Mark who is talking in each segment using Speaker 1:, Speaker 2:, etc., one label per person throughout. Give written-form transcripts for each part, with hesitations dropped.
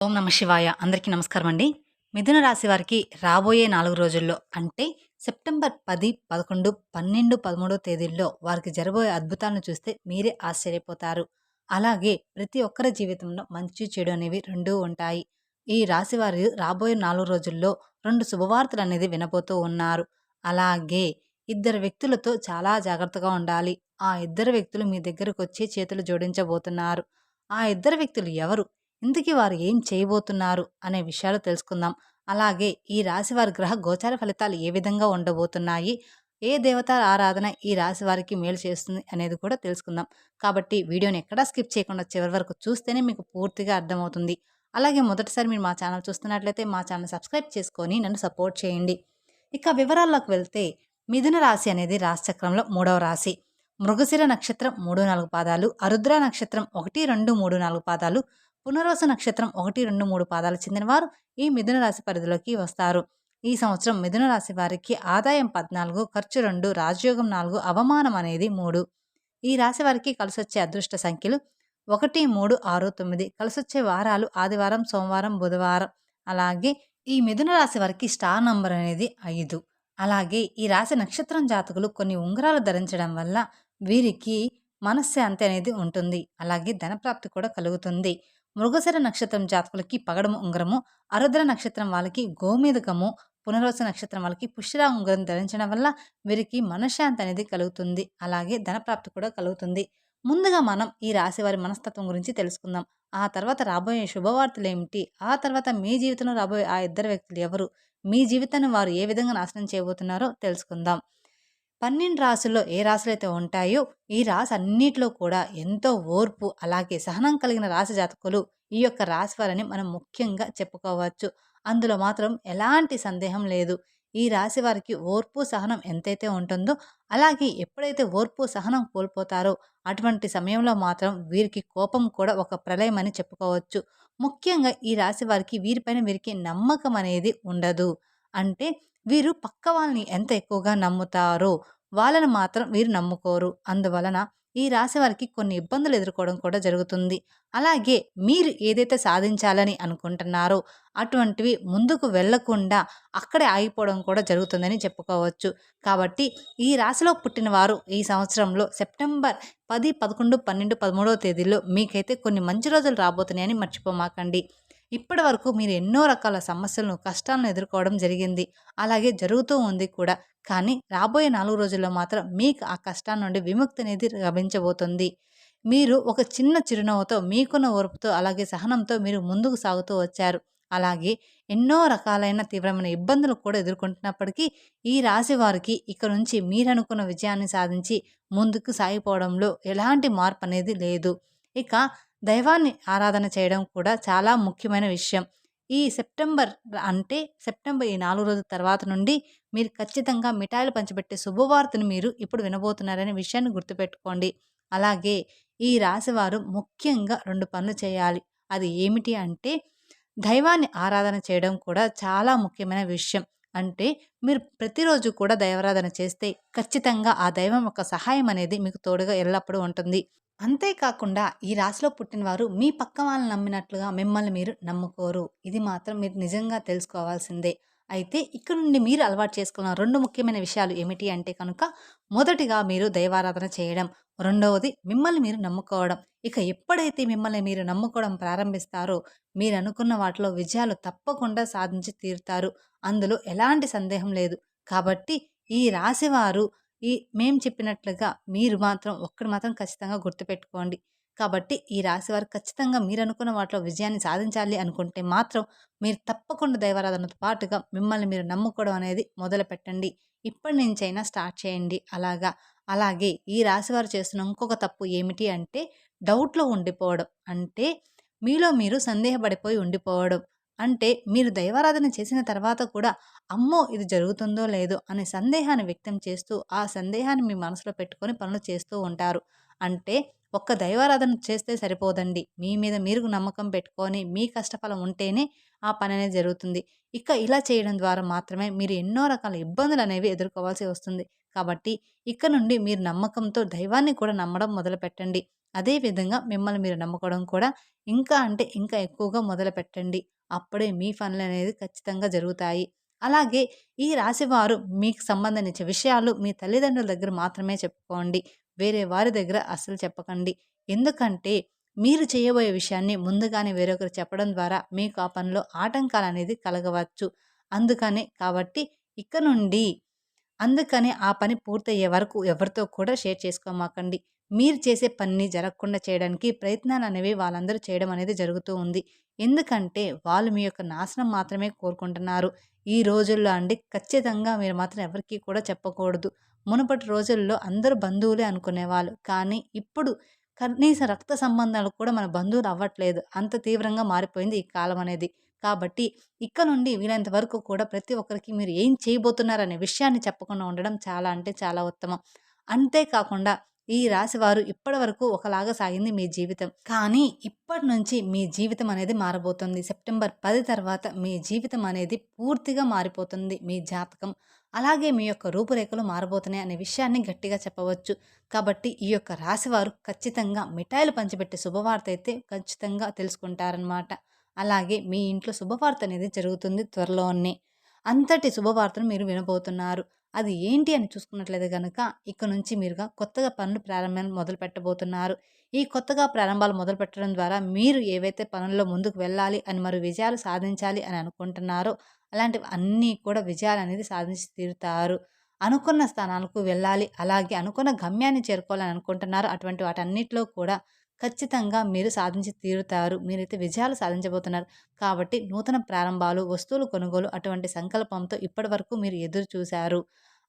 Speaker 1: ఓం నమ శివాయ. అందరికీ నమస్కారం అండి. మిథున రాశి వారికి రాబోయే 4 రోజుల్లో అంటే సెప్టెంబర్ 10, 11, 12, 13 తేదీల్లో వారికి జరబోయే అద్భుతాలను చూస్తే మీరే ఆశ్చర్యపోతారు. అలాగే ప్రతి ఒక్కరి జీవితంలో మంచి, చెడు అనేవి రెండూ ఉంటాయి. ఈ రాశి వారు రాబోయే 4 రోజుల్లో 2 శుభవార్తలనేది వినబోతూ ఉన్నారు. అలాగే ఇద్దరు వ్యక్తులతో చాలా జాగ్రత్తగా ఉండాలి. ఆ ఇద్దరు వ్యక్తులు మీ దగ్గరకొచ్చి చేతులు జోడించబోతున్నారు. ఆ ఇద్దరు వ్యక్తులు ఎవరు? ఇంతకీ వారు ఏం చేయబోతున్నారు అనే విషయాలు తెలుసుకుందాం. అలాగే ఈ రాశి వారి గ్రహ గోచార ఫలితాలు ఏ విధంగా ఉండబోతున్నాయి? ఏ దేవత ఆరాధన ఈ రాశి వారికి మేలు చేస్తుంది అనేది కూడా తెలుసుకుందాం. కాబట్టి వీడియోని ఎక్కడా స్కిప్ చేయకుండా చివరి వరకు చూస్తేనే మీకు పూర్తిగా అర్థమవుతుంది. అలాగే మొదటిసారి మీరు మా ఛానల్ చూస్తున్నట్లయితే మా ఛానల్ సబ్స్క్రైబ్ చేసుకొని నన్ను సపోర్ట్ చేయండి. ఇక వివరాల్లోకి వెళ్తే మిథున రాశి అనేది రాశిచక్రంలో 3వ రాశి. మృగశిర నక్షత్రం 3, 4 పాదాలు, ఆరుద్ర నక్షత్రం 1, 2, 3, 4 పాదాలు, పునర్వసు నక్షత్రం 1, 2, 3 పాదాలు చెందినవారు ఈ మిథున రాశి పరిధిలోకి వస్తారు. ఈ సంవత్సరం మిథున రాశి వారికి ఆదాయం 14, ఖర్చు 2, రాజయోగం 4, అవమానం అనేది 3. ఈ రాశి వారికి కలిసొచ్చే అదృష్ట సంఖ్యలు 1, 3, 6, 9. కలిసొచ్చే వారాలు ఆదివారం, సోమవారం, బుధవారం. అలాగే ఈ మిథున రాశి వారికి స్టార్ నంబర్ అనేది 5. అలాగే ఈ రాశి నక్షత్రం జాతకులు కొన్ని ఉంగరాలు ధరించడం వల్ల వీరికి మనశ్శాంతి అనేది ఉంటుంది. అలాగే ధనప్రాప్తి కూడా కలుగుతుంది. మృగశిర నక్షత్రం జాతకులకి పగడము ఉంగరము, ఆరుద్ర నక్షత్రం వాళ్ళకి గోమేదకము, పునర్వసు నక్షత్రం వాళ్ళకి పుష్యరా ఉంగరం ధరించడం వల్ల వీరికి మనశ్శాంతి అనేది కలుగుతుంది. అలాగే ధనప్రాప్తి కూడా కలుగుతుంది. ముందుగా మనం ఈ రాశి వారి మనస్తత్వం గురించి తెలుసుకుందాం. ఆ తర్వాత రాబోయే శుభవార్తలు ఏమిటి? ఆ తర్వాత మీ జీవితంలో రాబోయే ఆ ఇద్దరు వ్యక్తులు ఎవరు? మీ జీవితాన్ని వారు ఏ విధంగా నాశనం చేయబోతున్నారో తెలుసుకుందాం. 12 రాసుల్లో ఏ రాశులైతే ఉంటాయో ఈ రాశి అన్నిట్లో కూడా ఎంతో ఓర్పు అలాగే సహనం కలిగిన రాశి జాతకులు ఈ యొక్క రాశి వారని మనం ముఖ్యంగా చెప్పుకోవచ్చు. అందులో మాత్రం ఎలాంటి సందేహం లేదు. ఈ రాశి వారికి ఓర్పు సహనం ఎంతైతే ఉంటుందో అలాగే ఎప్పుడైతే ఓర్పు సహనం కోల్పోతారో అటువంటి సమయంలో మాత్రం వీరికి కోపం కూడా ఒక ప్రళయం అని చెప్పుకోవచ్చు. ముఖ్యంగా ఈ రాశి వారికి వీరిపైన వీరికి నమ్మకం అనేది ఉండదు. అంటే వీరు పక్క వాళ్ళని ఎంత ఎక్కువగా నమ్ముతారో వాళ్ళని మాత్రం వీరు నమ్ముకోరు. అందువలన ఈ రాశి వారికి కొన్ని ఇబ్బందులు ఎదుర్కోవడం కూడా జరుగుతుంది. అలాగే మీరు ఏదైతే సాధించాలని అనుకుంటున్నారో అటువంటివి ముందుకు వెళ్ళకుండా అక్కడే ఆగిపోవడం కూడా జరుగుతుందని చెప్పుకోవచ్చు. కాబట్టి ఈ రాశిలో పుట్టిన వారు ఈ సంవత్సరంలో సెప్టెంబర్ 10, 11, 12, 13వ తేదీల్లో మీకైతే కొన్ని మంచి రోజులు రాబోతున్నాయని మర్చిపోమాకండి. ఇప్పటి వరకు మీరు ఎన్నో రకాల సమస్యలను, కష్టాలను ఎదుర్కోవడం జరిగింది. అలాగే జరుగుతూ ఉంది కూడా. కానీ రాబోయే 4 రోజుల్లో మాత్రం మీకు ఆ కష్టాల నుండి విముక్తి అనేది లభించబోతుంది. మీరు ఒక చిన్న చిరునవ్వుతో, మీకున్న ఓర్పుతో, అలాగే సహనంతో మీరు ముందుకు సాగుతూ వచ్చారు. అలాగే ఎన్నో రకాలైన తీవ్రమైన ఇబ్బందులు కూడా ఎదుర్కొంటున్నప్పటికీ ఈ రాశి వారికి ఇక నుంచి మీరనుకున్న విజయాన్ని సాధించి ముందుకు సాగిపోవడంలో ఎలాంటి మార్పు అనేది లేదు. ఇక దైవాన్ని ఆరాధన చేయడం కూడా చాలా ముఖ్యమైన విషయం. ఈ సెప్టెంబర్ అంటే సెప్టెంబర్ ఈ 4 రోజుల తర్వాత నుండి మీరు ఖచ్చితంగా మిఠాయిలు పంచిపెట్టే శుభవార్తను మీరు ఇప్పుడు వినబోతున్నారనే విషయాన్ని గుర్తుపెట్టుకోండి. అలాగే ఈ రాశివారు ముఖ్యంగా 2 పనులు చేయాలి. అది ఏమిటి అంటే దైవాన్ని ఆరాధన చేయడం కూడా చాలా ముఖ్యమైన విషయం. అంటే మీరు ప్రతిరోజు కూడా దైవారాధన చేస్తే ఖచ్చితంగా ఆ దైవం యొక్క సహాయం అనేది మీకు తోడుగా ఎల్లప్పుడూ ఉంటుంది. అంతేకాకుండా ఈ రాశిలో పుట్టినవారు మీ పక్క వాళ్ళని నమ్మినట్లుగా మిమ్మల్ని మీరు నమ్ముకోరు. ఇది మాత్రం మీరు నిజంగా తెలుసుకోవాల్సిందే. అయితే ఇక్కడ నుండి మీరు అలవాటు చేసుకున్న 2 ముఖ్యమైన విషయాలు ఏమిటి అంటే కనుక మొదటిగా మీరు దైవారాధన చేయడం. రెండవది మిమ్మల్ని మీరు నమ్ముకోవడం. ఇక ఎప్పుడైతే మిమ్మల్ని మీరు నమ్ముకోవడం ప్రారంభిస్తారో మీరు అనుకున్న వాటిలో విజయాలు తప్పకుండా సాధించి తీరుతారు. అందులో ఎలాంటి సందేహం లేదు. కాబట్టి ఈ రాశివారు మేము చెప్పినట్లుగా మీరు మాత్రం ఒక్కటి మాత్రం ఖచ్చితంగా గుర్తుపెట్టుకోండి. కాబట్టి ఈ రాశివారు ఖచ్చితంగా మీరనుకున్న వాటిలో విజయాన్ని సాధించాలి అనుకుంటే మాత్రం మీరు తప్పకుండా దైవారాధనతో పాటుగా మిమ్మల్ని మీరు నమ్ముకోవడం అనేది మొదలుపెట్టండి. ఇప్పటి నుంచైనా స్టార్ట్ చేయండి అలాగా. అలాగే ఈ రాశివారు చేస్తున్న ఇంకొక తప్పు ఏమిటి అంటే డౌట్‌లో ఉండిపోవడం. అంటే మీలో మీరు సందేహపడిపోయి ఉండిపోవడం. అంటే మీరు దైవారాధన చేసిన తర్వాత కూడా అమ్మో! ఇది జరుగుతుందో లేదో అనే సందేహాన్ని వ్యక్తం చేస్తూ, ఆ సందేహాన్ని మీ మనసులో పెట్టుకొని పనులు చేస్తూ ఉంటారు. అంటే ఒక్క దైవారాధన చేస్తే సరిపోదండి. మీ మీద మీరు నమ్మకం పెట్టుకొని, మీ కష్టఫలం ఉంటేనే ఆ పననేది జరుగుతుంది. ఇక ఇలా చేయడం ద్వారా మాత్రమే మీరు ఎన్నో రకాల ఇబ్బందులనేవి ఎదుర్కోవాల్సి వస్తుంది. కాబట్టి ఇక నుండి మీరు నమ్మకంతో దైవాన్ని కూడా నమ్మడం మొదలుపెట్టండి. అదే విధంగా మిమ్మల్ని మీరు నమ్ముకోవడం కూడా ఇంకా అంటే ఇంకా ఎక్కువగా మొదలుపెట్టండి. అప్పుడే మీ పనులనేది ఖచ్చితంగా జరుగుతాయి. అలాగే ఈ రాశివారు మీకు సంబంధించిన విషయాలు మీ తల్లిదండ్రుల దగ్గర మాత్రమే చెప్పుకోండి. వేరే వారి దగ్గర అస్సలు చెప్పకండి. ఎందుకంటే మీరు చేయబోయే విషయాన్ని ముందుగానే వేరొకరు చెప్పడం ద్వారా మీకు ఆ పనిలో ఆటంకాలనేది కలగవచ్చు. కాబట్టి ఇక నుండి అందుకని ఆ పని పూర్తయ్యే వరకు ఎవరితో కూడా షేర్ చేసుకోమాకండి. మీరు చేసే పనిని జరగకుండా చేయడానికి ప్రయత్నాలనేవి వాళ్ళందరూ చేయడం అనేది జరుగుతూ ఉంది. ఎందుకంటే వాళ్ళు మీ యొక్క నాశనం మాత్రమే కోరుకుంటున్నారు. ఈ రోజుల్లో అండి ఖచ్చితంగా మీరు మాత్రం ఎవరికీ కూడా చెప్పకూడదు. మునుపటి రోజుల్లో అందరూ బంధువులే అనుకునేవాళ్ళు. కానీ ఇప్పుడు కనీస రక్త సంబంధాలు కూడా మన బంధువులు అవ్వట్లేదు. అంత తీవ్రంగా మారిపోయింది ఈ కాలం అనేది. కాబట్టి ఇక నుండి వీలైనంత వరకు కూడా ప్రతి ఒక్కరికి మీరు ఏం చేయబోతున్నారనే విషయాన్ని చెప్పకుండా ఉండడం చాలా అంటే చాలా ఉత్తమం. అంతే కాకుండా ఈ రాశివారు ఇప్పటివరకు ఒకలాగా సాగింది మీ జీవితం. కానీ ఇప్పటి నుంచి మీ జీవితం అనేది మారబోతుంది. సెప్టెంబర్ 10 తర్వాత మీ జీవితం అనేది పూర్తిగా మారిపోతుంది. మీ జాతకం, అలాగే మీ యొక్క రూపురేఖలు మారబోతున్నాయి అనే విషయాన్ని గట్టిగా చెప్పవచ్చు. కాబట్టి ఈ యొక్క రాశివారు ఖచ్చితంగా మిఠాయిలు పంచిపెట్టే శుభవార్త అయితే ఖచ్చితంగా తెలుసుకుంటారనమాట. అలాగే మీ ఇంట్లో శుభవార్త అనేది జరుగుతుంది త్వరలోనే. అంతటి శుభవార్తను మీరు వినబోతున్నారు. అది ఏంటి అని చూసుకున్నట్లయితే గనక ఇక నుంచి మీరుగా కొత్తగా పనులు ప్రారంభం మొదలు పెట్టబోతున్నారు. ఈ కొత్తగా ప్రారంభాలు మొదలు పెట్టడం ద్వారా మీరు ఏవైతే పనుల్లో ముందుకు వెళ్ళాలి అని మరి విజయాలు సాధించాలి అని అనుకుంటున్నారో అలాంటివి అన్నీ కూడా విజయాలనేది సాధించి తీరుతారు. అనుకున్న స్థానాలకు వెళ్ళాలి, అలాగే అనుకున్న గమ్యాన్ని చేరుకోవాలని అనుకుంటున్నారు. అటువంటి వాటన్నిటిలో కూడా ఖచ్చితంగా మీరు సాధించి తీరుతారు. మీరైతే విజయాలు సాధించబోతున్నారు. కాబట్టి నూతన ప్రారంభాలు, వస్తువులు కొనుగోలు అటువంటి సంకల్పంతో ఇప్పటివరకు మీరు ఎదురు చూశారు.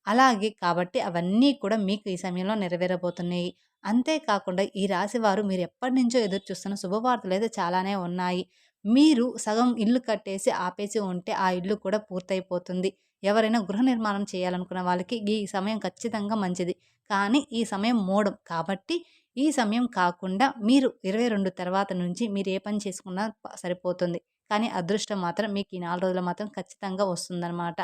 Speaker 1: అలాగే కాబట్టి అవన్నీ కూడా మీకు ఈ సమయంలో నెరవేరబోతున్నాయి. అంతేకాకుండా ఈ రాశివారు మీరు ఎప్పటినుంచో ఎదురు చూస్తున్న శుభవార్తలైతే చాలానే ఉన్నాయి. మీరు సగం ఇల్లు కట్టేసి ఆపేసి ఉంటే ఆ ఇల్లు కూడా పూర్తయిపోతుంది. ఎవరైనా గృహ నిర్మాణం చేయాలనుకున్న వాళ్ళకి ఈ సమయం ఖచ్చితంగా మంచిది. కానీ ఈ సమయం మోడం కాబట్టి ఈ సమయం కాకుండా మీరు 22 తర్వాత నుంచి మీరు ఏ పని చేసుకున్నా సరిపోతుంది. కానీ అదృష్టం మాత్రం మీకు ఈ 4 రోజులు మాత్రం ఖచ్చితంగా వస్తుందనమాట.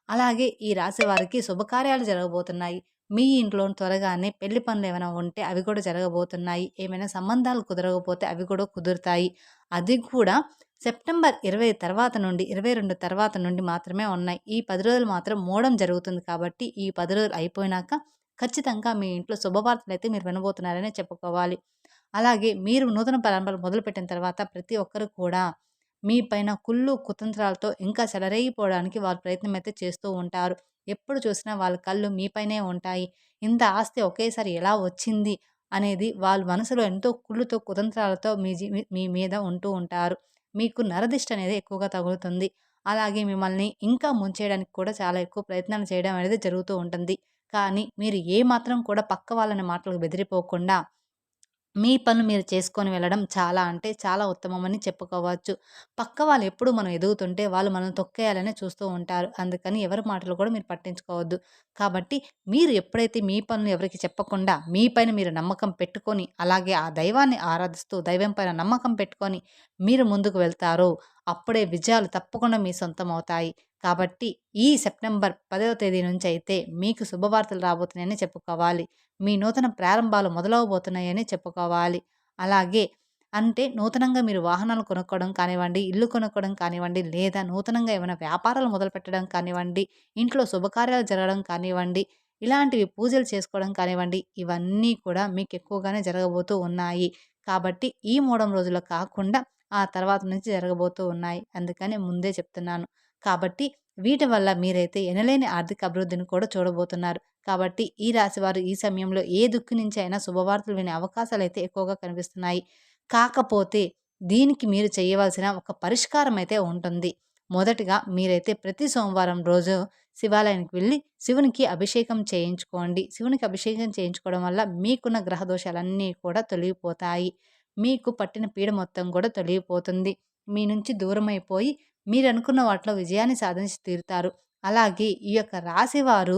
Speaker 1: అలాగే ఈ రాశి వారికి శుభకార్యాలు జరగబోతున్నాయి. మీ ఇంట్లో త్వరగానే పెళ్లి పనులు ఏమైనా ఉంటే అవి కూడా జరగబోతున్నాయి. ఏమైనా సంబంధాలు కుదరకపోతే అవి కూడా కుదురుతాయి. అది కూడా సెప్టెంబర్ 20 తర్వాత నుండి 22 తర్వాత నుండి మాత్రమే ఉన్నాయి. ఈ 10 రోజులు మాత్రం మోడం జరుగుతుంది కాబట్టి ఈ 10 రోజులు అయిపోయినాక ఖచ్చితంగా మీ ఇంట్లో శుభవార్తలైతే మీరు వినబోతున్నారనే చెప్పుకోవాలి. అలాగే మీరు నూతన ప్రారంభాలు మొదలుపెట్టిన తర్వాత ప్రతి ఒక్కరు కూడా మీ పైన కుళ్ళు, కుతంత్రాలతో ఇంకా చెలరేగిపోవడానికి వాళ్ళు ప్రయత్నం అయితే చేస్తూ ఉంటారు. ఎప్పుడు చూసినా వాళ్ళ కళ్ళు మీ పైనే ఉంటాయి. ఇంత ఆస్తి ఒకేసారి ఎలా వచ్చింది అనేది వాళ్ళ మనసులో ఎంతో కుళ్ళుతో, కుతంత్రాలతో మీ మీద ఉంటూ ఉంటారు. మీకు నరదిష్టి అనేది ఎక్కువగా తగులుతుంది. అలాగే మిమ్మల్ని ఇంకా ముంచేయడానికి కూడా చాలా ఎక్కువ ప్రయత్నాలు చేయడం అనేది జరుగుతూ ఉంటుంది. కానీ మీరు ఏ మాత్రం కూడా పక్క వాళ్ళని మాటలకు బెదిరిపోకుండా మీ పనులు మీరు చేసుకొని వెళ్ళడం చాలా అంటే చాలా ఉత్తమమని చెప్పుకోవచ్చు. పక్క వాళ్ళు ఎప్పుడు మనం ఎదుగుతుంటే వాళ్ళు మనల్ని తొక్కేయాలనే చూస్తూ ఉంటారు. అందుకని ఎవరి మాటలు కూడా మీరు పట్టించుకోవద్దు. కాబట్టి మీరు ఎప్పుడైతే మీ పనులు ఎవరికీ చెప్పకుండా మీ పైన మీరు నమ్మకం పెట్టుకొని, అలాగే ఆ దైవాన్ని ఆరాధిస్తూ దైవం పైన నమ్మకం పెట్టుకొని మీరు ముందుకు వెళ్తారో అప్పుడే విజయాలు తప్పకుండా మీ సొంతమవుతాయి. కాబట్టి ఈ సెప్టెంబర్ 10వ తేదీ నుంచి అయితే మీకు శుభవార్తలు రాబోతున్నాయని చెప్పుకోవాలి. మీ నూతన ప్రారంభాలు మొదలవబోతున్నాయని చెప్పుకోవాలి. అలాగే అంటే నూతనంగా మీరు వాహనాలు కొనుక్కోవడం కానివ్వండి, ఇల్లు కొనుక్కోవడం కానివ్వండి, లేదా నూతనంగా ఏమైనా వ్యాపారాలు మొదలుపెట్టడం కానివ్వండి, ఇంట్లో శుభకార్యాలు జరగడం కానివ్వండి, ఇలాంటివి పూజలు చేసుకోవడం కానివ్వండి, ఇవన్నీ కూడా మీకు ఎక్కువగానే జరగబోతూ ఉన్నాయి. కాబట్టి ఈ 3 రోజులు కాకుండా ఆ తర్వాత నుంచి జరగబోతూ ఉన్నాయి. అందుకని ముందే చెప్తున్నాను. కాబట్టి వీటి వల్ల మీరైతే ఎనలేని ఆర్థిక అభివృద్ధిని కూడా చూడబోతున్నారు. కాబట్టి ఈ రాశివారు ఈ సమయంలో ఏ దిక్కు నుంచి అయినా శుభవార్తలు వినే అవకాశాలైతే ఎక్కువగా కనిపిస్తున్నాయి. కాకపోతే దీనికి మీరు చేయవలసిన ఒక పరిష్కారం అయితే ఉంటుంది. మొదటిగా మీరైతే ప్రతి సోమవారం రోజు శివాలయానికి వెళ్ళి శివునికి అభిషేకం చేయించుకోండి. శివునికి అభిషేకం చేయించుకోవడం వల్ల మీకున్న గ్రహ దోషాలన్నీ కూడా తొలగిపోతాయి. మీకు పట్టిన పీడ మొత్తం కూడా తొలగిపోతుంది. మీ నుంచి దూరమైపోయి మీరనుకున్న వాటిలో విజయాన్ని సాధించి తీరుతారు. అలాగే ఈ యొక్క రాశివారు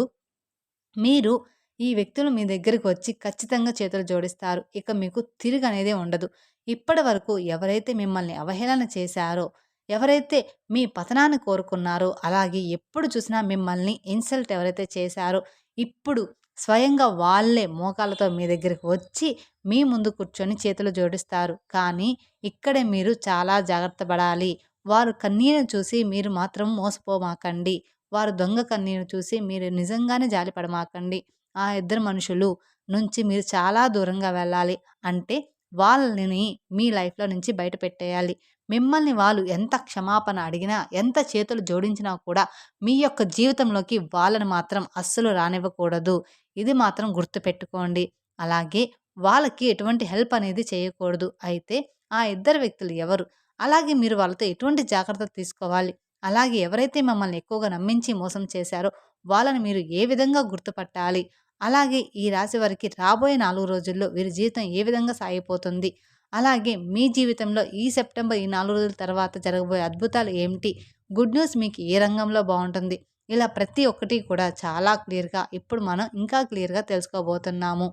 Speaker 1: మీరు ఈ వ్యక్తులు మీ దగ్గరికి వచ్చి ఖచ్చితంగా చేతులు జోడిస్తారు. ఇక మీకు తిరుగనేదే ఉండదు. ఇప్పటివరకు ఎవరైతే మిమ్మల్ని అవహేళన చేశారో, ఎవరైతే మీ పతనాన్ని కోరుకున్నారో, అలాగే ఎప్పుడు చూసినా మిమ్మల్ని ఇన్సల్ట్ ఎవరైతే చేశారో, ఇప్పుడు స్వయంగా వాళ్ళే మోకాళ్ళతో మీ దగ్గరికి వచ్చి మీ ముందు కూర్చొని చేతులు జోడిస్తారు. కానీ ఇక్కడే మీరు చాలా జాగ్రత్త పడాలి. వారు కన్నీరు చూసి మీరు మాత్రం మోసపోమాకండి. వారు దొంగ కన్నీరు చూసి మీరు నిజంగానే జాలి పడమాకండి. ఆ ఇద్దరు మనుషులు నుంచి మీరు చాలా దూరంగా వెళ్ళాలి. అంటే వాళ్ళని మీ లైఫ్‌లో నుంచి బయట పెట్టేయాలి. మిమ్మల్ని వాళ్ళు ఎంత క్షమాపణ అడిగినా, ఎంత చేతులు జోడించినా కూడా మీ యొక్క జీవితంలోకి వాళ్ళని మాత్రం అస్సలు రానివ్వకూడదు. ఇది మాత్రం గుర్తుపెట్టుకోండి. అలాగే వాళ్ళకి ఎటువంటి హెల్ప్ అనేది చేయకూడదు. అయితే ఆ ఇద్దరు వ్యక్తులు ఎవరు? అలాగే మీరు వాళ్ళతో ఎటువంటి జాగ్రత్తలు తీసుకోవాలి? అలాగే ఎవరైతే మిమ్మల్ని ఎక్కువగా నమ్మించి మోసం చేశారో వాళ్ళని మీరు ఏ విధంగా గుర్తుపట్టాలి? అలాగే ఈ రాశి వారికి రాబోయే 4 రోజుల్లో వీరి జీవితం ఏ విధంగా సాగిపోతుంది? అలాగే మీ జీవితంలో ఈ సెప్టెంబర్ ఈ 4 రోజుల తర్వాత జరగబోయే అద్భుతాలు ఏమిటి? గుడ్ న్యూస్ మీకు ఏ రంగంలో బావుంటుంది? ఇలా ప్రతి ఒక్కటి కూడా చాలా క్లియర్‌గా ఇప్పుడు మనం ఇంకా క్లియర్‌గా తెలుసుకోబోతున్నాము.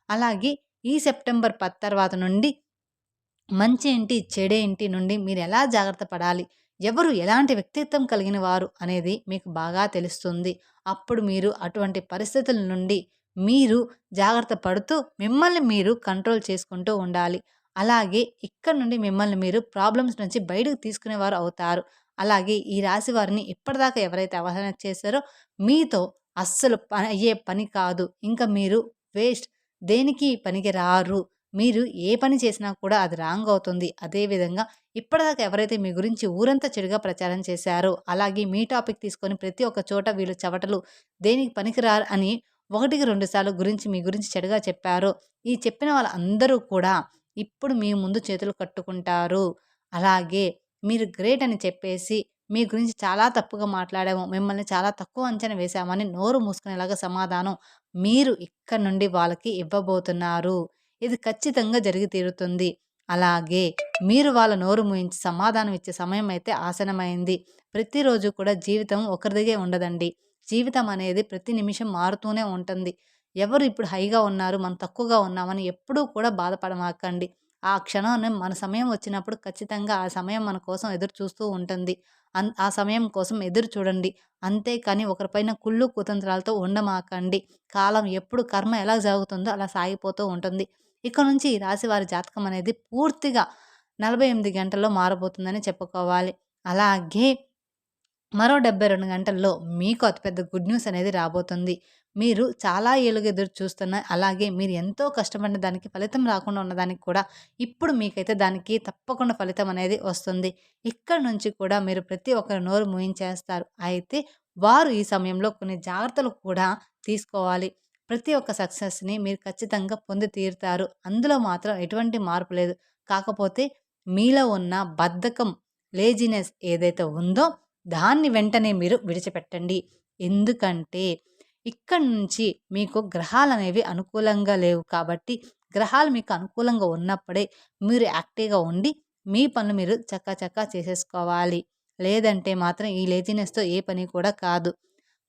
Speaker 1: అలాగే ఈ సెప్టెంబర్ 10 తర్వాత నుండి మంచి ఏంటి, చెడేంటి నుండి మీరెలా జాగ్రత్త పడాలి? ఎవరు ఎలాంటి వ్యక్తిత్వం కలిగిన వారు అనేది మీకు బాగా తెలుస్తుంది. అప్పుడు మీరు అటువంటి పరిస్థితుల నుండి మీరు జాగ్రత్త పడుతూ మిమ్మల్ని మీరు కంట్రోల్ చేసుకుంటూ ఉండాలి. అలాగే ఇక్కడి నుండి మిమ్మల్ని మీరు ప్రాబ్లమ్స్ నుంచి బయటకు తీసుకునేవారు అవుతారు. అలాగే ఈ రాశి వారిని ఇప్పటిదాకా ఎవరైతే అవహేళన చేశారో మీతో అస్సలు అయ్యే పని కాదు. ఇంక మీరు వేస్ట్. దేనికి పనికి రారు. మీరు ఏ పని చేసినా కూడా అది రాంగ్ అవుతుంది. అదేవిధంగా ఇప్పటిదాకా ఎవరైతే మీ గురించి ఊరంతా చెడుగా ప్రచారం చేశారో, అలాగే మీ టాపిక్ తీసుకొని ప్రతి ఒక్క చోట వీళ్ళు చవటలు దేనికి పనికిరారు అని 1కి 2 సార్లు గురించి మీ గురించి చెడుగా చెప్పారో, ఈ చెప్పిన వాళ్ళందరూ కూడా ఇప్పుడు మీ ముందు చేతులు కట్టుకుంటారు. అలాగే మీరు గ్రేట్ అని చెప్పేసి మీ గురించి చాలా తప్పుగా మాట్లాడాము, మిమ్మల్ని చాలా తక్కువ అంచనా వేశామని నోరు మూసుకునేలాగా సమాధానం మీరు ఇక్కడి నుండి వాళ్ళకి ఇవ్వబోతున్నారు. ఇది ఖచ్చితంగా జరిగి తీరుతుంది. అలాగే మీరు వాళ్ళ నోరు మూయించి సమాధానం ఇచ్చే సమయం అయితే ఆసన్నమైంది. ప్రతిరోజు కూడా జీవితం ఒకరిదిగే ఉండదండి. జీవితం అనేది ప్రతి నిమిషం మారుతూనే ఉంటుంది. ఎవరు ఇప్పుడు హైగా ఉన్నారు, మనం తక్కువగా ఉన్నామని ఎప్పుడూ కూడా బాధపడమాకండి. ఆ క్షణాన మన సమయం వచ్చినప్పుడు ఖచ్చితంగా ఆ సమయం మన కోసం ఎదురు చూస్తూ ఉంటుంది. ఆ సమయం కోసం ఎదురు చూడండి. అంతేకాని ఒకరిపైన కుళ్ళు కుతంత్రాలతో ఉండమాకండి. కాలం ఎప్పుడు కర్మ ఎలా సాగుతుందో అలా సాగిపోతూ ఉంటుంది. ఇక నుంచి ఈ రాశి వారి జాతకం అనేది పూర్తిగా 48 గంటల్లో మారబోతుందని చెప్పుకోవాలి. అలాగే మరో 72 గంటల్లో మీకు అతిపెద్ద గుడ్ న్యూస్ అనేది రాబోతుంది. మీరు చాలా ఏళ్లుగా ఎదురు చూస్తున్న అలాగే మీరు ఎంతో కష్టపడిన దానికి ఫలితం రాకుండా ఉన్నదానికి కూడా ఇప్పుడు మీకైతే దానికి తప్పకుండా ఫలితం అనేది వస్తుంది. ఇక్కడి నుంచి కూడా మీరు ప్రతి ఒక్కరి నోరు మూయించేస్తారు. అయితే వారు ఈ సమయంలో కొన్ని జాగ్రత్తలు కూడా తీసుకోవాలి. ప్రతి ఒక్క సక్సెస్‌ని మీరు ఖచ్చితంగా పొంది తీరుతారు. అందులో మాత్రం ఎటువంటి మార్పు లేదు. కాకపోతే మీలో ఉన్న బద్ధకం, లేజినెస్ ఏదైతే ఉందో దాన్ని వెంటనే మీరు విడిచిపెట్టండి. ఎందుకంటే ఇక్కడి నుంచి మీకు గ్రహాలనేవి అనుకూలంగా లేవు కాబట్టి, గ్రహాలు మీకు అనుకూలంగా ఉన్నప్పుడే మీరు యాక్టివ్‌గా ఉండి మీ పనులు మీరు చకాచకా చేసేసుకోవాలి. లేదంటే మాత్రం ఈ లేజినెస్‌తో ఏ పని కూడా కాదు.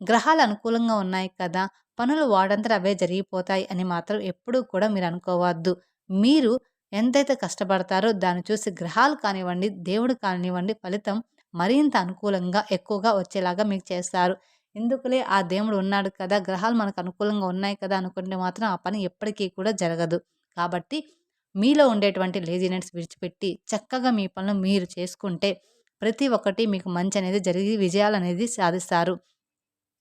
Speaker 1: గ్రహాలు అనుకూలంగా ఉన్నాయి కదా! పనులు వాటంతట అవే జరిగిపోతాయి అని మాత్రం ఎప్పుడూ కూడా మీరు అనుకోవద్దు. మీరు ఎంతైతే కష్టపడతారో దాన్ని చూసి గ్రహాలు కానివ్వండి, దేవుడు కానివ్వండి ఫలితం మరింత అనుకూలంగా ఎక్కువగా వచ్చేలాగా మీకు చేస్తారు. ఎందుకులే ఆ దేవుడు ఉన్నాడు కదా! గ్రహాలు మనకు అనుకూలంగా ఉన్నాయి కదా! అనుకుంటే మాత్రం ఆ పని ఎప్పటికీ కూడా జరగదు. కాబట్టి మీలో ఉండేటువంటి లేజినెస్ విడిచిపెట్టి చక్కగా మీ పనులు మీరు చేసుకుంటే ప్రతి ఒక్కటి మీకు మంచనేది జరిగి విజయాలనేది సాధిస్తారు.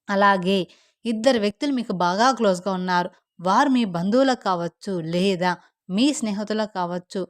Speaker 1: అలాగే ఇద్దరు వ్యక్తులు మీకు బాగా క్లోజ్‌గా ఉన్నారు. వారు మీ బంధువులకు కావచ్చు, లేదా మీ స్నేహితులకు కావచ్చు.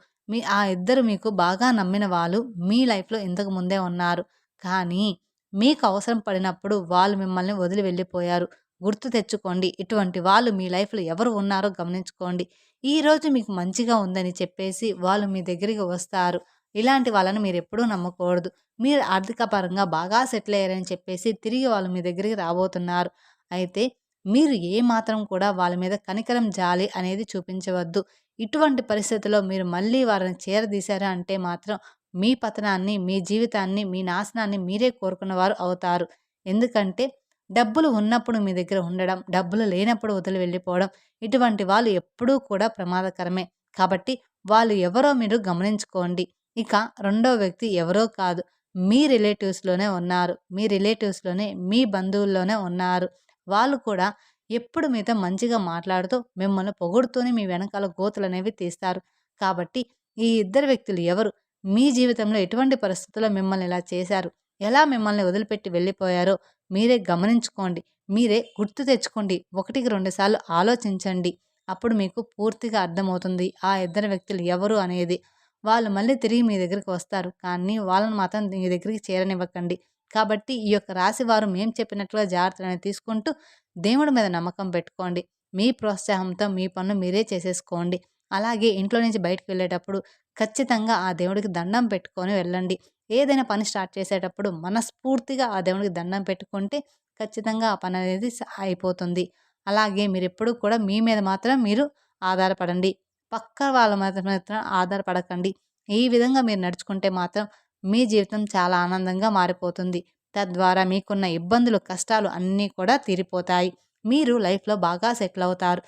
Speaker 1: ఆ ఇద్దరు మీకు బాగా నమ్మిన వాళ్ళు మీ లైఫ్‌లో ఇంతకు ముందే ఉన్నారు. కానీ మీకు అవసరం పడినప్పుడు వాళ్ళు మిమ్మల్ని వదిలి వెళ్ళిపోయారు. గుర్తు తెచ్చుకోండి. ఇటువంటి వాళ్ళు మీ లైఫ్‌లో ఎవరు ఉన్నారో గమనించుకోండి. ఈరోజు మీకు మంచిగా ఉందని చెప్పేసి వాళ్ళు మీ దగ్గరికి వస్తారు. ఇలాంటి వాళ్ళని మీరెప్పుడూ నమ్మకూడదు. మీరు ఆర్థిక పరంగా బాగా సెటిల్ అయ్యారని చెప్పేసి తిరిగి వాళ్ళు మీ దగ్గరికి రాబోతున్నారు. అయితే మీరు ఏ మాత్రం కూడా వాళ్ళ మీద కనికరం, జాలి అనేది చూపించవద్దు. ఇటువంటి పరిస్థితిలో మీరు మళ్ళీ వారిని చేరదీశారా అంటే మాత్రం మీ పతనాన్ని, మీ జీవితాన్ని, మీ నాశనాన్ని మీరే కోరుకున్నవారు అవుతారు. ఎందుకంటే డబ్బులు ఉన్నప్పుడు మీ దగ్గర ఉండడం, డబ్బులు లేనప్పుడు వదిలి వెళ్ళిపోవడం ఇటువంటి వాళ్ళు ఎప్పుడూ కూడా ప్రమాదకరమే. కాబట్టి వాళ్ళు ఎవరో మీరు గమనించుకోండి. ఇక రెండో వ్యక్తి ఎవరో కాదు. మీ రిలేటివ్స్‌లోనే ఉన్నారు. మీ రిలేటివ్స్‌లోనే, మీ బంధువుల్లోనే ఉన్నారు. వాళ్ళు కూడా ఎప్పుడు మీతో మంచిగా మాట్లాడుతూ మిమ్మల్ని పొగుడుతూనే మీ వెనకాల గోతులనేవి తీస్తారు. కాబట్టి ఈ ఇద్దరు వ్యక్తులు ఎవరు? మీ జీవితంలో ఎటువంటి పరిస్థితుల్లో మిమ్మల్ని ఇలా చేశారు? ఎలా మిమ్మల్ని వదిలిపెట్టి వెళ్ళిపోయారో మీరే గమనించుకోండి. మీరే గుర్తు తెచ్చుకోండి. ఒకటికి 2 సార్లు ఆలోచించండి. అప్పుడు మీకు పూర్తిగా అర్థమవుతుంది ఆ ఇద్దరు వ్యక్తులు ఎవరు అనేది. వాళ్ళు మళ్ళీ తిరిగి మీ దగ్గరికి వస్తారు. కానీ వాళ్ళని మాత్రం మీ దగ్గరికి చేరనివ్వకండి. కాబట్టి ఈ యొక్క రాశి వారు మేము చెప్పినట్లుగా జాగ్రత్తలనేవి తీసుకుంటూ దేవుడి మీద నమ్మకం పెట్టుకోండి. మీ ప్రోత్సాహంతో మీ పనులు మీరే చేసేసుకోండి. అలాగే ఇంట్లో నుంచి బయటికి వెళ్ళేటప్పుడు ఖచ్చితంగా ఆ దేవుడికి దండం పెట్టుకొని వెళ్ళండి. ఏదైనా పని స్టార్ట్ చేసేటప్పుడు మనస్ఫూర్తిగా ఆ దేవుడికి దండం పెట్టుకుంటే ఖచ్చితంగా ఆ పని అనేది అయిపోతుంది. అలాగే మీరెప్పుడూ కూడా మీ మీద మాత్రం మీరు ఆధారపడండి. పక్క వాళ్ళ మీద మాత్రం ఆధారపడకండి. ఈ విధంగా మీరు నడుచుకుంటే మాత్రం మీ జీవితం చాలా ఆనందంగా మారిపోతుంది. తద్వారా మీకున్న ఇబ్బందులు, కష్టాలు అన్నీ కూడా తీరిపోతాయి. మీరు లైఫ్‌లో బాగా సెటిల్ అవుతారు.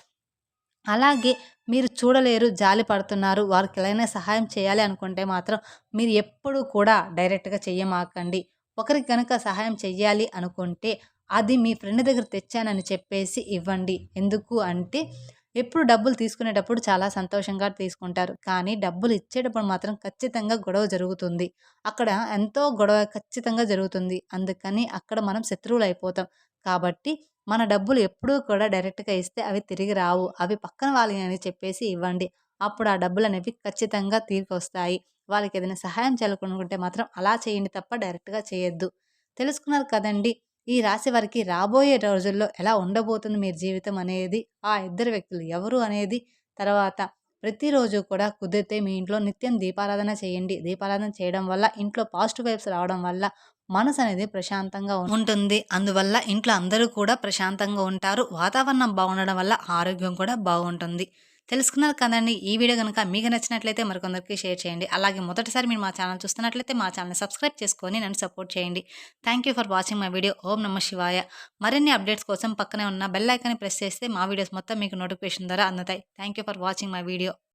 Speaker 1: అలాగే మీరు చూడలేరు, జాలి పడుతున్నారు, వారికి ఎలాగైనా సహాయం చేయాలి అనుకుంటే మాత్రం మీరు ఎప్పుడూ కూడా డైరెక్ట్‌గా చెయ్యమాకండి. ఒకరికి గనక సహాయం చెయ్యాలి అనుకుంటే అది మీ ఫ్రెండ్ దగ్గర తెచ్చానని చెప్పేసి ఇవ్వండి. ఎందుకు అంటే ఎప్పుడు డబ్బులు తీసుకునేటప్పుడు చాలా సంతోషంగా తీసుకుంటారు. కానీ డబ్బులు ఇచ్చేటప్పుడు మాత్రం ఖచ్చితంగా గొడవ జరుగుతుంది. అక్కడ ఎంతో గొడవ ఖచ్చితంగా జరుగుతుంది. అందుకని అక్కడ మనం శత్రువులయిపోతాం. కాబట్టి మన డబ్బులు ఎప్పుడూ కూడా డైరెక్ట్‌గా ఇస్తే అవి తిరిగి రావు. అవి పక్కన వాళ్ళయి అని చెప్పేసి ఇవ్వండి. అప్పుడు ఆ డబ్బులనేవి ఖచ్చితంగా తిరిగొస్తాయి. వాళ్ళకేదైనా సహాయం చేయాలనుకుంటే మాత్రం అలా చేయండి తప్ప డైరెక్ట్‌గా చేయొద్దు. తెలుసుకున్నారు కదండీ! ఈ రాశి వారికి రాబోయే రోజుల్లో ఎలా ఉండబోతుంది మీ జీవితం అనేది, ఆ ఇద్దరు వ్యక్తులు ఎవరు అనేది, తర్వాత ప్రతిరోజు కూడా కుదిరితే మీ ఇంట్లో నిత్యం దీపారాధన చేయండి. దీపారాధన చేయడం వల్ల ఇంట్లో పాజిటివ్ వైబ్స్ రావడం వల్ల మనసనేది ప్రశాంతంగా ఉంటుంది. అందువల్ల ఇంట్లో అందరూ కూడా ప్రశాంతంగా ఉంటారు. వాతావరణం బాగుండడం వల్ల ఆరోగ్యం కూడా బాగుంటుంది. తెలుసుకున్నారు కదండీ! ఈ వీడియో గనుక మీకు నచ్చినట్లయితే మరికొందరికి షేర్ చేయండి. అలాగే మొదటిసారి మీరు మా ఛానల్ చూస్తున్నట్లయితే మా ఛానల్‌ని సబ్స్క్రైబ్ చేసుకొని నన్ను సపోర్ట్ చేయండి. Thank you for watching my video. ఓం నమః శివాయ. మరిన్ని అప్డేట్స్ కోసం పక్కనే ఉన్న బెల్ ఐకాన్‌ని ప్రెస్ చేస్తే మా వీడియోస్ మొత్తం మీకు నోటిఫికేషన్ ద్వారా అందుతాయి. Thank you for watching my video.